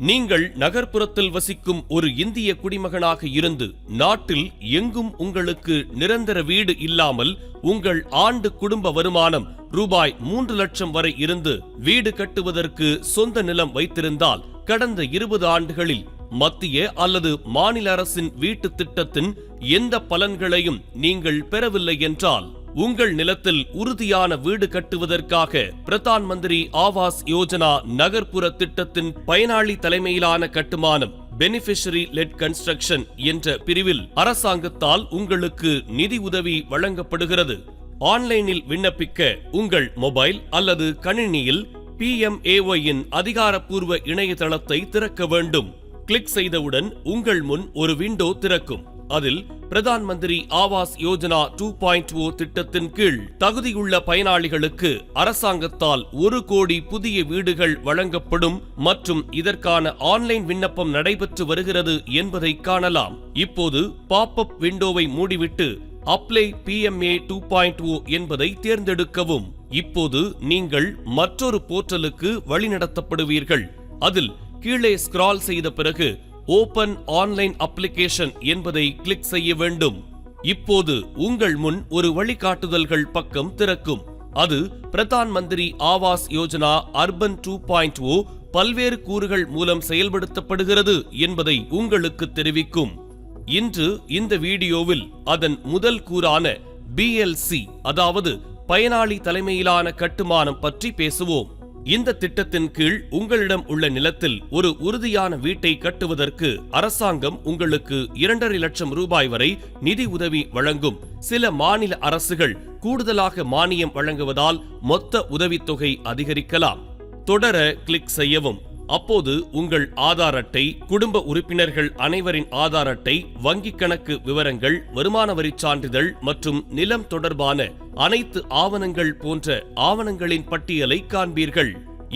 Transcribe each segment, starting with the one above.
நீங்கள் நகர்ப்புறத்தில் வசிக்கும் ஒரு இந்திய குடிமகனாக இருந்து நாட்டில் எங்கும் உங்களுக்கு நிரந்தர வீடு இல்லாமல் உங்கள் ஆண்டு குடும்ப வருமானம் ரூபாய் 3 லட்சம் வரை இருந்து வீடு கட்டுவதற்கு சொந்த நிலம் வைத்திருந்தால் கடந்த 20 ஆண்டுகளில் மத்திய அல்லது மாநில அரசின் வீட்டு திட்டத்தின் எந்த பலன்களையும் நீங்கள் பெறவில்லை என்றால் உங்கள் நிலத்தில் உறுதியான வீடு கட்டுவதற்காக பிரதான் மந்திரி ஆவாஸ் யோஜனா நகர்ப்புற திட்டத்தின் பயனாளி தலைமையிலான கட்டுமானம் பெனிஃபிஷரி லெட் கன்ஸ்ட்ரக்ஷன் என்ற பிரிவில் அரசாங்கத்தால் உங்களுக்கு நிதி உதவி வழங்கப்படுகிறது. ஆன்லைனில் விண்ணப்பிக்க உங்கள் மொபைல் அல்லது கணினியில் PMAY-இன் அதிகாரப்பூர்வ இணையதளத்தை திறக்க வேண்டும். கிளிக் செய்தவுடன் உங்கள் முன் ஒரு விண்டோ திறக்கும். அதில் பிரதான் மந்திரி ஆவாஸ் யோஜனா 2.0 திட்டத்தின் கீழ் தகுதியுள்ள பயனாளிகளுக்கு அரசாங்கத்தால் 1 கோடி புதிய வீடுகள் வழங்கப்படும் மற்றும் இதற்கான ஆன்லைன் விண்ணப்பம் நடைபெற்று வருகிறது என்பதை காணலாம். இப்போது பாப்அப் விண்டோவை மூடிவிட்டு அப்ளை PMA 2.0 என்பதை தேர்ந்தெடுக்கவும். இப்போது நீங்கள் மற்றொரு போர்ட்டலுக்கு வழிநடத்தப்படுவீர்கள். அதில் கீழே ஸ்க்ரால் செய்த பிறகு ஓபன் ஆன்லைன் அப்ளிகேஷன் என்பதை கிளிக் செய்ய வேண்டும். இப்போது உங்கள் முன் ஒரு வழிகாட்டுதல்கள் பக்கம் திறக்கும். அது பிரதான் மந்திரி ஆவாஸ் யோஜனா அர்பன் 2.0 பல்வேறு கூறுகள் மூலம் செயல்படுத்தப்படுகிறது என்பதை உங்களுக்கு தெரிவிக்கும். இன்று இந்த வீடியோவில் அதன் முதல் கூறான BLC, அதாவது பயனாளி தலைமையிலான கட்டுமானம் பற்றி பேசுவோம். இந்த திட்டத்தின் கீழ் உங்களிடம் உள்ள நிலத்தில் ஒரு உறுதியான வீட்டை கட்டுவதற்கு அரசாங்கம் உங்களுக்கு 2.5 லட்சம் ரூபாய் வரை நிதி உதவி வழங்கும். சில மாநில அரசுகள் கூடுதலாக மானியம் வழங்குவதால் மொத்த உதவித்தொகை அதிகரிக்கலாம். தொடர கிளிக் செய்யவும். அப்போது உங்கள் ஆதார் அட்டை, குடும்ப உறுப்பினர்கள் அனைவரின் ஆதார் அட்டை, வங்கிக் கணக்கு விவரங்கள், வருமான வரி சான்றிதழ் மற்றும் நிலம் தொடர்பான அனைத்து ஆவணங்கள் போன்ற ஆவணங்களின் பட்டியலை காண்பீர்கள்.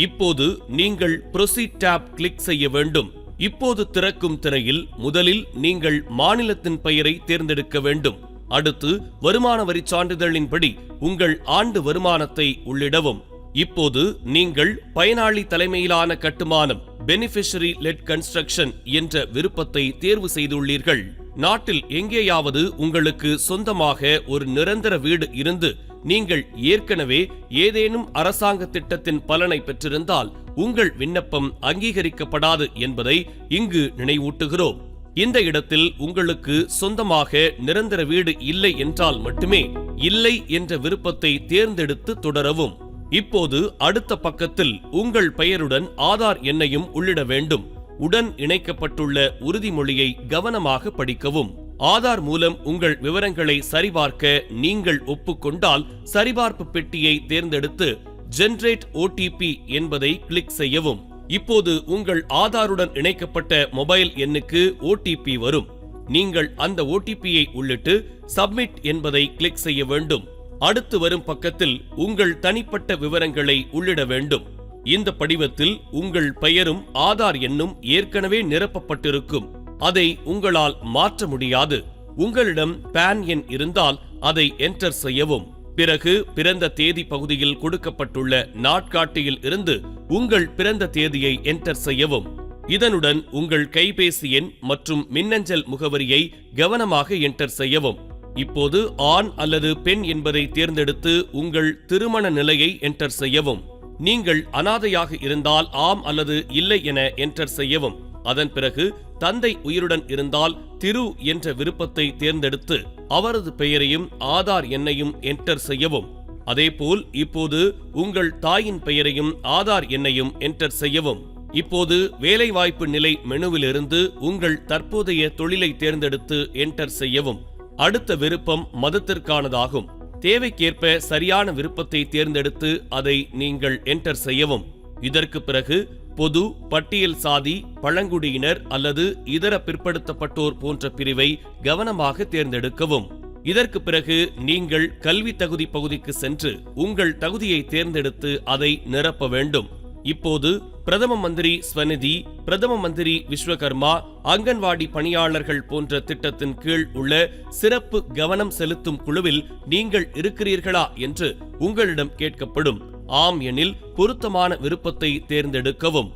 இப்போது நீங்கள் ப்ரொசீட் டேப் கிளிக் செய்ய வேண்டும். இப்போது திறக்கும் திரையில் முதலில் நீங்கள் மாநிலத்தின் பெயரை தேர்ந்தெடுக்க வேண்டும். அடுத்து வருமான வரி சான்றிதழின்படி உங்கள் ஆண்டு வருமானத்தை உள்ளிடவும். இப்போது நீங்கள் பயனாளி தலைமையிலான கட்டுமானம் பெனிஃபிஷரி லெட் கன்ஸ்ட்ரக்ஷன் என்ற விருப்பத்தை தேர்வு செய்துள்ளீர்கள். நாட்டில் எங்கேயாவது உங்களுக்கு சொந்தமாக ஒரு நிரந்தர வீடு இருந்து நீங்கள் ஏற்கனவே ஏதேனும் அரசாங்க திட்டத்தின் பலனை பெற்றிருந்தால் உங்கள் விண்ணப்பம் அங்கீகரிக்கப்படாது என்பதை இங்கு நினைவூட்டுகிறோம். இந்த இடத்தில் உங்களுக்கு சொந்தமாக நிரந்தர வீடு இல்லை என்றால் மட்டுமே இல்லை என்ற விருப்பத்தை தேர்ந்தெடுத்து தொடரவும். இப்போது அடுத்த பக்கத்தில் உங்கள் பெயருடன் ஆதார் எண்ணையும் உள்ளிட வேண்டும். உடன் இணைக்கப்பட்டுள்ள உறுதிமொழியை கவனமாக படிக்கவும். ஆதார் மூலம் உங்கள் விவரங்களை சரிபார்க்க நீங்கள் ஒப்புக்கொண்டால் சரிபார்ப்பு பெட்டியை தேர்ந்தெடுத்து ஜெனரேட் OTP என்பதை கிளிக் செய்யவும். இப்போது உங்கள் ஆதாருடன் இணைக்கப்பட்ட மொபைல் எண்ணுக்கு OTP வரும். நீங்கள் அந்த OTP-யை உள்ளிட்டு சப்மிட் என்பதை கிளிக் செய்ய வேண்டும். அடுத்து வரும் பக்கத்தில் உங்கள் தனிப்பட்ட விவரங்களை உள்ளிட வேண்டும். இந்த படிவத்தில் உங்கள் பெயரும் ஆதார் எண்ணும் ஏற்கனவே நிரப்பப்பட்டிருக்கும். அதை உங்களால் மாற்ற முடியாது. உங்களிடம் PAN எண் இருந்தால் அதை என்டர் செய்யவும். பிறகு பிறந்த தேதி பகுதியில் கொடுக்கப்பட்டுள்ள நாட்காட்டியில் இருந்து உங்கள் பிறந்த தேதியை என்டர் செய்யவும். இதனுடன் உங்கள் கைபேசி எண் மற்றும் மின்னஞ்சல் முகவரியை கவனமாக என்டர் செய்யவும். இப்போது ஆண் அல்லது பெண் என்பதை தேர்ந்தெடுத்து உங்கள் திருமண நிலையை என்டர் செய்யவும். நீங்கள் அனாதையாக இருந்தால் ஆம் அல்லது இல்லை என என்டர் செய்யவும். அதன் பிறகு தந்தை உயிருடன் இருந்தால் திரு என்ற விருப்பத்தை தேர்ந்தெடுத்து அவரது பெயரையும் ஆதார் எண்ணையும் என்டர் செய்யவும். அதேபோல் இப்போது உங்கள் தாயின் பெயரையும் ஆதார் எண்ணையும் என்டர் செய்யவும். இப்போது வேலைவாய்ப்பு நிலை மெனுவிலிருந்து உங்கள் தற்போதைய தொழிலை தேர்ந்தெடுத்து என்டர் செய்யவும். அடுத்த விருப்பம் மதத்திற்கானதாகும். தேவைக்கேற்ப சரியான விருப்பத்தை தேர்ந்தெடுத்து அதை நீங்கள் என்டர் செய்யவும். இதற்கு பிறகு பொது, பட்டியல் சாதி, பழங்குடியினர் அல்லது இதர பிற்படுத்தப்பட்டோர் போன்ற பிரிவை கவனமாக தேர்ந்தெடுக்கவும். இதற்கு பிறகு நீங்கள் கல்வி தகுதி பகுதிக்கு சென்று உங்கள் தகுதியை தேர்ந்தெடுத்து அதை நிரப்ப வேண்டும். இப்போது பிரதம மந்திரி ஸ்வநிதி, பிரதம மந்திரி விஸ்வகர்மா, அங்கன்வாடி பணியாளர்கள் போன்ற திட்டத்தின் கீழ் உள்ள சிறப்பு கவனம் செலுத்தும் குழுவில் நீங்கள் இருக்கிறீர்களா என்று உங்களிடம் கேட்கப்படும். ஆம் எனில் பொருத்தமான விருப்பத்தை தேர்ந்தெடுக்கவும்.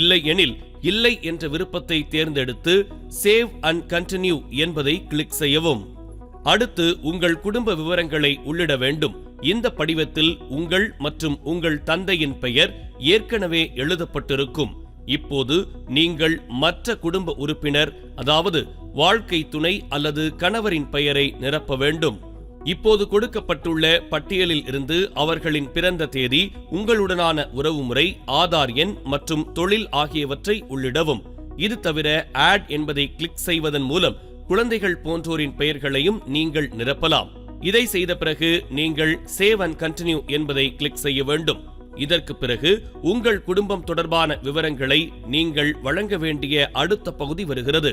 இல்லை எனில் இல்லை என்ற விருப்பத்தை தேர்ந்தெடுத்து சேவ் அண்ட் கண்டினியூ என்பதை கிளிக் செய்யவும். அடுத்து உங்கள் குடும்ப விவரங்களை உள்ளிட வேண்டும். இந்த படிவத்தில் உங்கள் மற்றும் உங்கள் தந்தையின் பெயர் ஏற்கனவே எழுதப்பட்டிருக்கும். இப்போது நீங்கள் மற்ற குடும்ப உறுப்பினர், அதாவது வாழ்க்கை துணை அல்லது கணவரின் பெயரை நிரப்ப வேண்டும். இப்போது கொடுக்கப்பட்டுள்ள பட்டியலில் இருந்து அவர்களின் பிறந்த தேதி, உங்களுடனான உறவுமுறை, ஆதார் எண் மற்றும் தொழில் ஆகியவற்றை உள்ளிடவும். இது தவிர ஆட் என்பதை கிளிக் செய்வதன் மூலம் குழந்தைகள் போன்றோரின் பெயர்களையும் நீங்கள் நிரப்பலாம். இதை செய்த பிறகு நீங்கள் சேவ் அண்ட் கண்டினியூ என்பதை கிளிக் செய்ய வேண்டும். இதற்கு பிறகு உங்கள் குடும்பம் தொடர்பான விவரங்களை நீங்கள் வழங்க வேண்டிய அடுத்த பகுதி வருகிறது.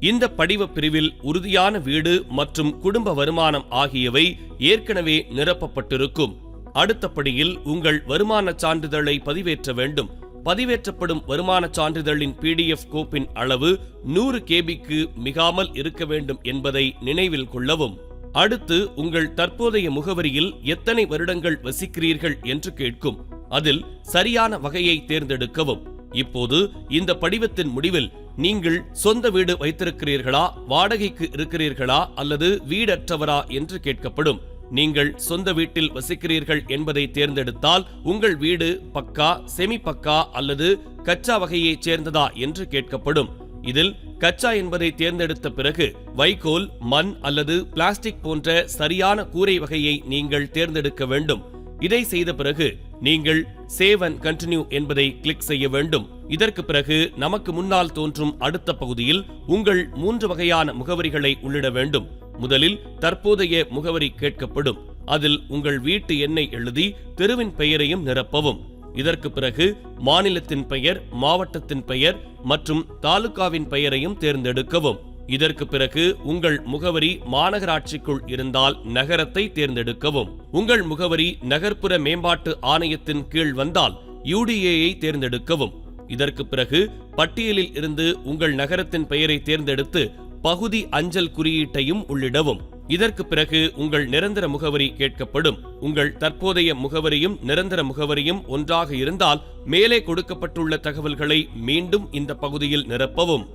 இந்த படிவ பிரிவில் உறுதியான வீடு மற்றும் குடும்ப வருமானம் ஆகியவை ஏற்கனவே நிரப்பப்பட்டிருக்கும். அடுத்த படியில் உங்கள் வருமான சான்றிதழை பதிவேற்ற வேண்டும். பதிவேற்றப்படும் வருமான சான்றிதழின் PDF கோப்பின் அளவு 100 KBக்கு மிகாமல் இருக்க வேண்டும் என்பதை நினைவில் கொள்ளவும். அடுத்து உங்கள் தற்போதைய முகவரியில் எத்தனை வருடங்கள் வசிக்கிறீர்கள் என்று கேட்கும். அதில் சரியான வகையை தேர்ந்தெடுக்கவும். இப்போது இந்த படிவத்தின் முடிவில் நீங்கள் சொந்த வீடு வைத்திருக்கிறீர்களா, வாடகைக்கு இருக்கிறீர்களா அல்லது வீடற்றவரா என்று கேட்கப்படும். நீங்கள் சொந்த வீட்டில் வசிக்கிறீர்கள் என்பதை தேர்ந்தெடுத்தால் உங்கள் வீடு பக்கா, செமி பக்கா அல்லது கச்சா வகையைச் சேர்ந்ததா என்று கேட்கப்படும். இதில் கச்சா என்பதை தேர்ந்தெடுத்த பிறகு வைக்கோல், மண் அல்லது பிளாஸ்டிக் போன்ற சரியான கூரை வகையை நீங்கள் தேர்ந்தெடுக்க வேண்டும். இதை செய்த பிறகு நீங்கள் சேவ் அண்ட் கண்டினியூ என்பதை கிளிக் செய்ய வேண்டும். இதற்கு பிறகு நமக்கு முன்னால் தோன்றும் அடுத்த பகுதியில் உங்கள் 3 வகையான முகவரிகளை உள்ளிட வேண்டும். முதலில் தற்போதைய முகவரி கேட்கப்படும். அதில் உங்கள் வீட்டு எண்ணை எழுதி தெருவின் பெயரையும் நிரப்பவும். இதற்கு பிறகு மாநிலத்தின் பெயர், மாவட்டத்தின் பெயர் மற்றும் தாலுகாவின் பெயரையும் தேர்ந்தெடுக்கவும். இதற்கு பிறகு உங்கள் முகவரி மாநகராட்சிக்குள் இருந்தால் நகரத்தை தேர்ந்தெடுக்கவும். உங்கள் முகவரி நகர்ப்புற மேம்பாட்டு ஆணையத்தின் கீழ் வந்தால் UDAஐ தேர்ந்தெடுக்கவும். இதற்கு பிறகு பட்டியலில் இருந்து உங்கள் நகரத்தின் பெயரை தேர்ந்தெடுத்து பகுதி அஞ்சல் குறியீட்டையும் உள்ளிடவும். இதற்கு பிறகு உங்கள் நிரந்தர முகவரி கேட்கப்படும். உங்கள் தற்போதைய முகவரியும் நிரந்தர முகவரியும் ஒன்றாக இருந்தால் மேலே கொடுக்கப்பட்டுள்ள தகவல்களை மீண்டும் இந்த பகுதியில் நிரப்பவும்.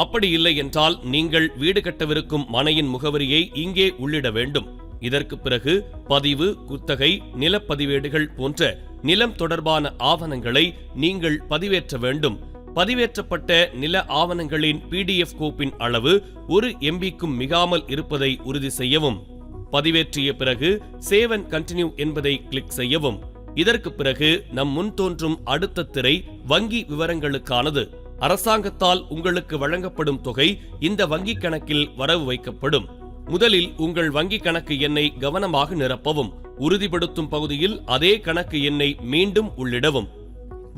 அப்படி இல்லை என்றால் நீங்கள் வீடு கட்டவிருக்கும் மனையின் முகவரியை இங்கே உள்ளிட வேண்டும். இதற்கு பிறகு பதிவு, குத்தகை, நிலப்பதிவேடுகள் போன்ற நிலம் தொடர்பான ஆவணங்களை நீங்கள் பதிவேற்ற வேண்டும். பதிவேற்றப்பட்ட நில ஆவணங்களின் PDF கோப்பின் அளவு 1 MBக்கும் மிகாமல் இருப்பதை உறுதி செய்யவும். பதிவேற்றிய பிறகு சேவ் அண்ட் கண்டினியூ என்பதை கிளிக் செய்யவும். இதற்கு பிறகு நம் முன் தோன்றும் அடுத்த திரை வங்கி விவரங்களுக்கானது. அரசாங்கத்தால் உங்களுக்கு வழங்கப்படும் தொகை இந்த வங்கி கணக்கில் வரவு வைக்கப்படும். முதலில் உங்கள் வங்கி கணக்கு எண்ணை கவனமாக நிரப்பவும். உறுதிப்படுத்தும் பகுதியில் அதே கணக்கு எண்ணை மீண்டும் உள்ளிடவும்.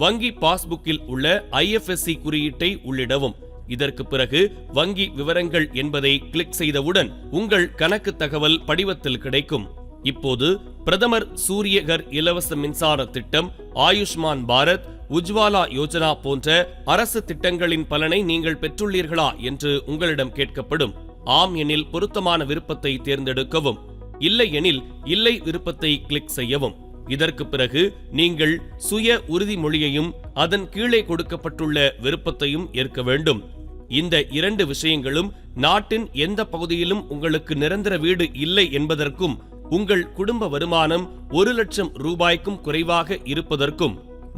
வங்கி பாஸ்புக்கில் உள்ள IFSC குறியீட்டை உள்ளிடவும். இதற்கு பிறகு வங்கி விவரங்கள் என்பதை கிளிக் செய்தவுடன் உங்கள் கணக்கு தகவல் படிவத்தில் கிடைக்கும். இப்போது பிரதமர் சூரியகர் இலவச மின்சார திட்டம், ஆயுஷ்மான் பாரத், உஜ்வாலா யோஜனா போன்ற அரசு திட்டங்களின் பலனை நீங்கள் பெற்றுள்ளீர்களா என்று உங்களிடம் கேட்கப்படும். ஆம் எனில் பொருத்தமான விருப்பத்தை தேர்ந்தெடுக்கவும். இல்லை எனில் இல்லை விருப்பத்தை கிளிக் செய்யவும். இதற்கு பிறகு நீங்கள் சுய உறுதிமொழியையும் அதன் கீழே கொடுக்கப்பட்டுள்ள விருப்பத்தையும் ஏற்க வேண்டும். இந்த 2 விஷயங்களும் நாட்டின் எந்த பகுதியிலும் உங்களுக்கு நிரந்தர வீடு இல்லை என்பதற்கும், உங்கள் குடும்ப வருமானம் 1 லட்சம் ரூபாய்க்கும் குறைவாக இருப்பதற்கும்,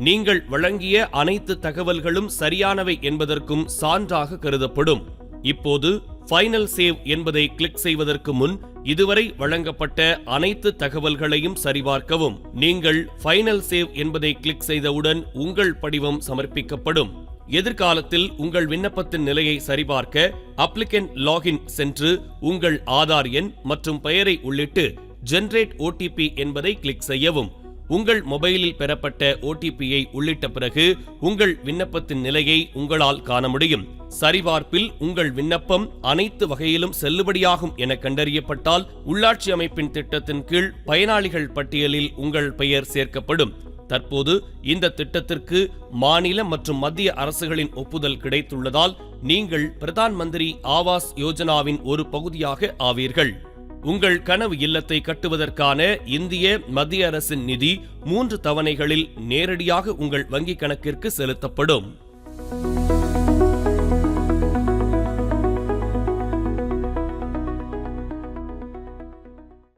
நீங்கள் வழங்கிய அனைத்து தகவல்களும் சரியானவை என்பதற்கும் சான்றாக கருதப்படும். இப்போது ஃபைனல் சேவ் என்பதை கிளிக் செய்வதற்கு முன் இதுவரை வழங்கப்பட்ட அனைத்து தகவல்களையும் சரிபார்க்கவும். நீங்கள் ஃபைனல் சேவ் என்பதை கிளிக் செய்தவுடன் உங்கள் படிவம் சமர்ப்பிக்கப்படும். எதிர்காலத்தில் உங்கள் விண்ணப்பத்தின் நிலையை சரிபார்க்க அப்ளிகன்ட் லாகின் சென்று உங்கள் ஆதார் எண் மற்றும் பெயரை உள்ளிட்டு ஜெனரேட் OTP என்பதை கிளிக் செய்யவும். உங்கள் மொபைலில் பெறப்பட்ட OTPயை உள்ளிட்ட பிறகு உங்கள் விண்ணப்பத்தின் நிலையை உங்களால் காண முடியும். சரிபார்ப்பில் உங்கள் விண்ணப்பம் அனைத்து வகையிலும் செல்லுபடியாகும் என கண்டறியப்பட்டால் உள்ளாட்சி அமைப்பின் திட்டத்தின் கீழ் பயனாளிகள் பட்டியலில் உங்கள் பெயர் சேர்க்கப்படும். தற்போது இந்த திட்டத்திற்கு மாநில மற்றும் மத்திய அரசுகளின் ஒப்புதல் கிடைத்துள்ளதால் நீங்கள் பிரதான் மந்திரி ஆவாஸ் யோஜனாவின் ஒரு பகுதியாக ஆவீர்கள். உங்கள் கனவு இல்லத்தை கட்டுவதற்கான இந்திய மத்திய அரசின் நிதி 3 தவணைகளில் நேரடியாக உங்கள் வங்கிக் கணக்கிற்கு செலுத்தப்படும்.